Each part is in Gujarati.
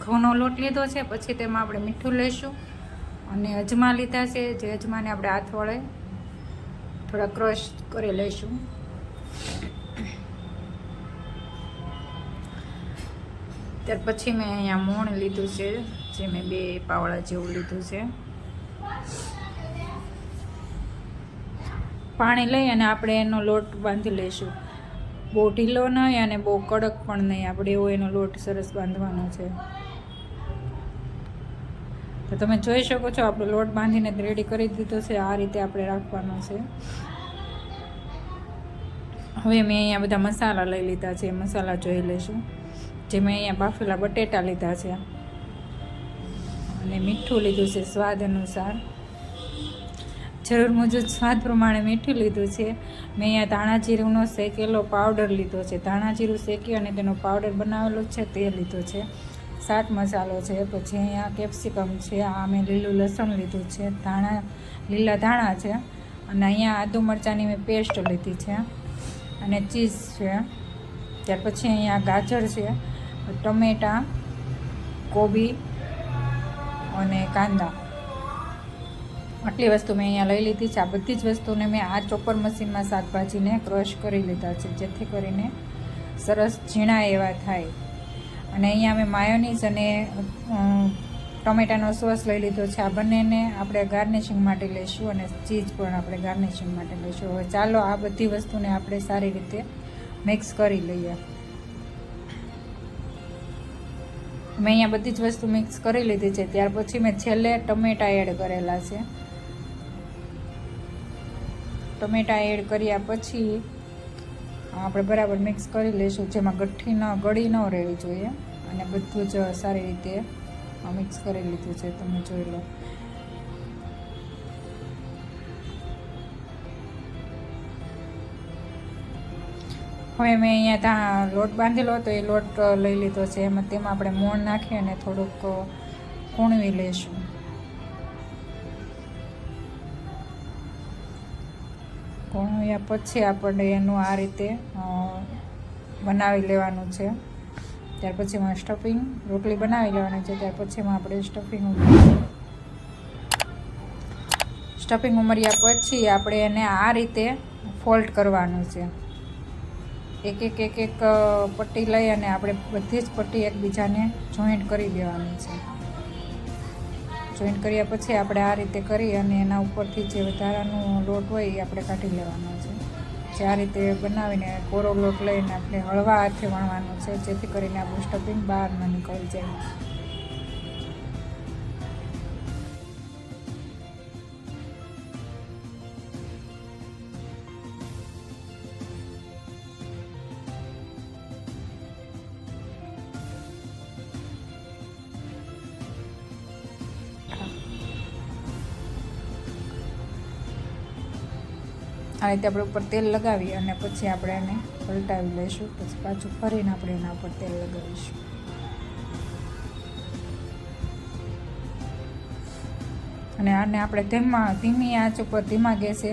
ઘઉંનો લોટ લીધો છે, પછી તેમાં આપણે મીઠું લઈશું અને અજમા લીધા છે, જે અજમાને આપણે હાથ વડે થોડા ક્રશ કરી લઈશું. ત્યાર પછી મેં અહીંયા મોણ લીધું છે, જે મેં 2 પાવડા જેવું લીધું છે. પાણી લઈ અને આપણે એનો લોટ બાંધી લઈશું. બહુ ઢીલો નહીં અને બહુ કડક પણ નહીં, આપણે એવો એનો લોટ સરસ બાંધવાનો છે. તો તમે જોઈ શકો છો આપણો લોટ બાંધીને રેડી કરી દીધો છે. આ રીતે આપણે રાખવાનો છે. હવે મેં અહીંયા બધા મસાલા લઈ લીધા છે, મસાલા જોઈ લઈશું. જે મેં અહીંયા બાફેલા બટેટા લીધા છે અને મીઠું લીધું છે સ્વાદ અનુસાર. જરૂર મુજબ સ્વાદ પ્રમાણે મીઠું લીધું છે. મેં અહીંયા ધાણા જીરુંનો શેકેલો પાવડર લીધો છે. ધાણા જીરું શેકી અને તેનો પાવડર બનાવેલો છે તે લીધો છે. ચાટ મસાલો છે. પછી અહીંયા કેપ્સિકમ છે. આ મેં લીલું લસણ લીધું છે. લીલા ધાણા છે અને અહીંયા આદુ મરચાંની મેં પેસ્ટ લીધી છે અને ચીઝ છે. ત્યાર પછી અહીંયા ગાજર છે, ટમેટાં, કોબી અને કાંદા. આટલી વસ્તુ મેં અહીંયા લઈ લીધી છે. આ બધી જ વસ્તુને મેં આ ચોપર મશીનમાં શાકભાજીને ક્રશ કરી લીધા છે, જેથી કરીને સરસ ઝીણા એવા થાય. અને અહીંયા મેં માયોનીઝ અને ટમેટાનો સોસ લઈ લીધો છે. આ બંનેને આપણે ગાર્નિશિંગ માટે લઈશું અને ચીઝ પણ આપણે ગાર્નિશિંગ માટે લઈશું. હવે ચાલો આ બધી વસ્તુને આપણે સારી રીતે મિક્સ કરી લઈએ. મેં અહીંયા બધી જ વસ્તુ મિક્સ કરી લીધી છે. ત્યાર પછી મેં છેલ્લે ટમેટાં એડ કરેલા છે. ટમેટાં એડ કર્યા પછી આપણે બરાબર મિક્સ કરી લઈશું, જેમાં ગળી ન રહેવી જોઈએ. અને બધું જ સારી રીતે મિક્સ કરી લીધું છે, તમે જોઈ લો. હવે મેં અહીંયા લોટ બાંધેલો હતો, એ લોટ લઈ લીધો છે. તેમાં આપણે મોણ નાખી અને થોડુંક કૂણવી લઈશું. કૂણવ્યા પછી આપણે એનું આ રીતે બનાવી લેવાનું છે. ત્યાર પછી એમાં રોટલી બનાવી લેવાની છે. ત્યાર પછી એમાં આપણે સ્ટફિંગ ઉમર્યા પછી આપણે એને આ રીતે ફોલ્ડ કરવાનું છે. એક પટ્ટી લઈ અને આપણે બધી જ પટ્ટી એકબીજાને જોઈન્ટ કરી દેવાની છે. જોઈન્ટ કર્યા પછી આપણે આ રીતે કરી અને એના ઉપરથી જે વધારાનો લોટ હોય એ આપણે કાઢી લેવાનો છે. જે આ રીતે બનાવીને કોરો લોટ લઈને આપણે હળવા હાથે વણવાનો છે, જેથી કરીને આપણું સ્ટફિંગ બહાર ન નીકળી જાય. આ રીતે આપણે ઉપર તેલ લગાવી અને પછી આપણે એને પલટાવી લઈશું. પછી પાછું ફરીને આપણે એના ઉપર તેલ લગાવીશું. અને આને આપણે ધીમી આંચ ઉપર ધીમા ગેસે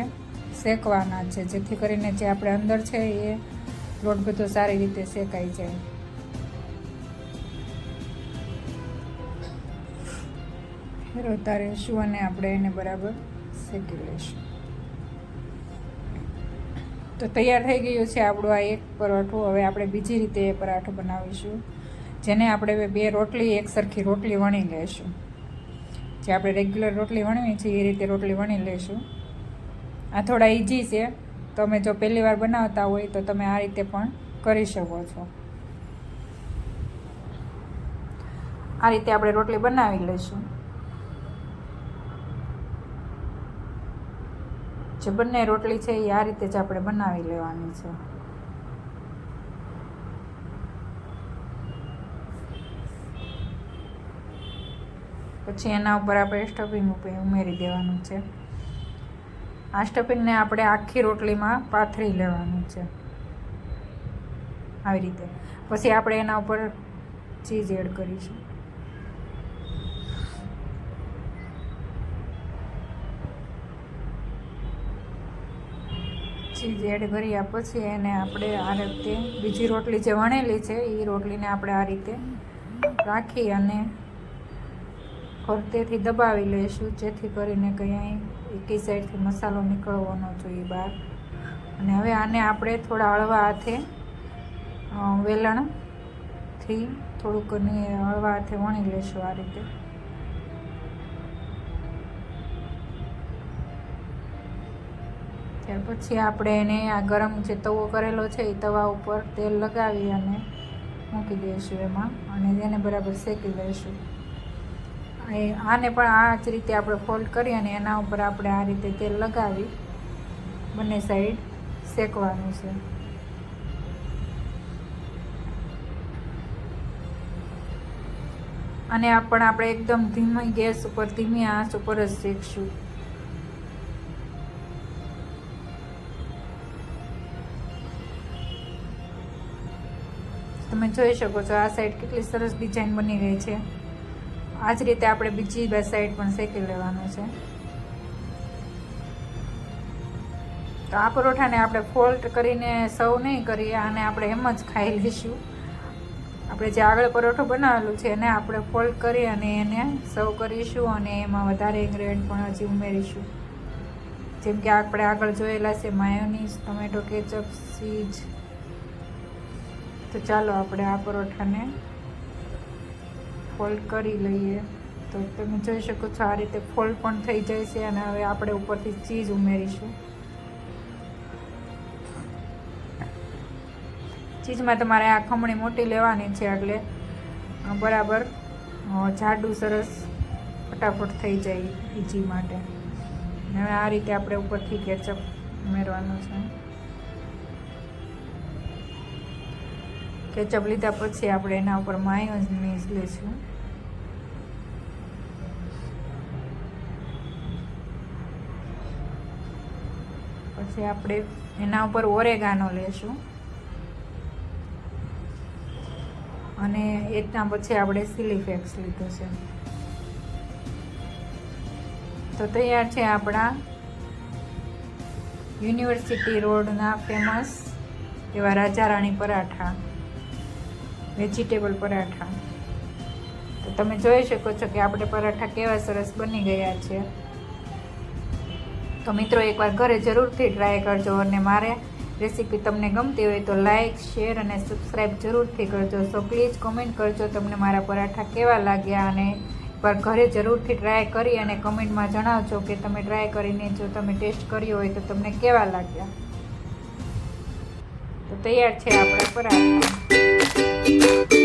શેકવાના છે, જેથી કરીને જે આપણે અંદર છે એ લોટ બધો સારી રીતે શેકાઈ જાય. ફેરવતા રહીશું અને આપણે એને બરાબર શેકી લઈશું. તો તૈયાર થઈ ગયું છે આપણું આ એક પરાઠું. હવે આપણે બીજી રીતે એ પરાઠું બનાવીશું, જેને આપણે 2 રોટલી એક સરખી રોટલી વણી લઈશું. જે આપણે રેગ્યુલર રોટલી વણવી છે એ રીતે રોટલી વણી લઈશું. આ થોડા ઇઝી છે. તમે જો પહેલી વાર બનાવતા હોય તો તમે આ રીતે પણ કરી શકો છો. આ રીતે આપણે રોટલી બનાવી લઈશું. જે બંને રોટલી છે એ આ રીતે જ આપણે બનાવી લેવાની છે. પછી એના ઉપર આપણે સ્ટફિંગ ઉમેરી દેવાનું છે. આ સ્ટફિંગને આપણે આખી રોટલીમાં પાથરી લેવાનું છે, આવી રીતે. પછી આપણે એના ઉપર ચીઝ એડ કરીશું. ચીઝ એડ કર્યા પછી એને આપણે આ રીતે બીજી રોટલી જે વણેલી છે એ રોટલીને આપણે આ રીતે રાખી અને ફરતેથી દબાવી લઈશું, જેથી કરીને કંઈ એકી સાઈડથી મસાલો નીકળવો ન જોઈએ બહાર. અને હવે આને આપણે થોડા હળવા હાથે વેલણથી થોડુંક હળવા હાથે વણી લઈશું આ રીતે. ત્યાર પછી આપણે એને આ ગરમ જે તવો કરેલો છે એ તવા ઉપર તેલ લગાવી અને મૂકી દઈશું એમાં, અને એને બરાબર શેકી લઈશું. આને પણ આ જ રીતે આપણે ફોલ્ડ કરી અને એના ઉપર આપણે આ રીતે તેલ લગાવી બંને સાઈડ શેકવાનું છે. અને પણ આપણે એકદમ ધીમી ગેસ ઉપર, ધીમી આંચ ઉપર જ શેકશું. તમે જોઈ શકો છો આ સાઈડ કેટલી સરસ ડિઝાઇન બની ગઈ છે. આ જ રીતે આપણે બીજી બે સાઈડ પણ શેકી લેવાનું છે. તો આ પરોઠાને આપણે ફોલ્ડ કરીને સર્વ નહીં કરીએ, અને આપણે એમ જ ખાઈ લઈશું. આપણે જે આગળ પરોઠો બનાવેલું છે એને આપણે ફોલ્ડ કરી અને એને સર્વ કરીશું, અને એમાં વધારે ઇન્ગ્રેડિયન્ટ પણ હજી ઉમેરીશું, જેમ કે આપણે આગળ જોયેલા છે માયોનીઝ, ટોમેટો કેચઅપ, ચીઝ. તો ચાલો આપણે આ પરોઠાને ફોલ્ડ કરી લઈએ. તો તમે જોઈ શકો છો આ રીતે ફોલ્ડ પણ થઈ જાય છે. અને હવે આપણે ઉપરથી ચીઝ ઉમેરીશું. ચીઝમાં તમારે આ ખમણી મોટી લેવાની છે, એટલે બરાબર જાડું સરસ ફટાફટ થઈ જાય ઇજી માટે. હવે આ રીતે આપણે ઉપરથી કેચઅપ ઉમેરવાનું છે. કેચઅપ લીધા પછી આપણે એના ઉપર માયોનીઝ લઈશું. પછી આપણે એના ઉપર ઓરેગાનો લઈશું, અને એના પછી આપણે ચીલી ફ્લેક્સ લીધું છે. તો તૈયાર છે આપણા યુનિવર્સિટી રોડના ફેમસ એવા રાજા રાણી પરાઠા, વેજીટેબલ પરાઠા. તો તમે જોઈ શકો છો કે આપણે પરાઠા કેવા સરસ બની ગયા છે. તો મિત્રો એકવાર ઘરે જરૂરથી ટ્રાય કરજો, અને મારે રેસીપી તમને ગમતી હોય તો લાઇક, શેર અને સબસ્ક્રાઈબ જરૂરથી કરજો. સો પ્લીઝ કોમેન્ટ કરજો તમને મારા પરાઠા કેવા લાગ્યા, અને એકવાર ઘરે જરૂરથી ટ્રાય કરી અને કમેન્ટમાં જણાવજો કે તમે ટ્રાય કરીને જો તમે ટેસ્ટ કર્યો હોય તો તમને કેવા લાગ્યા. તો તૈયાર છે આપણા પરાઠા.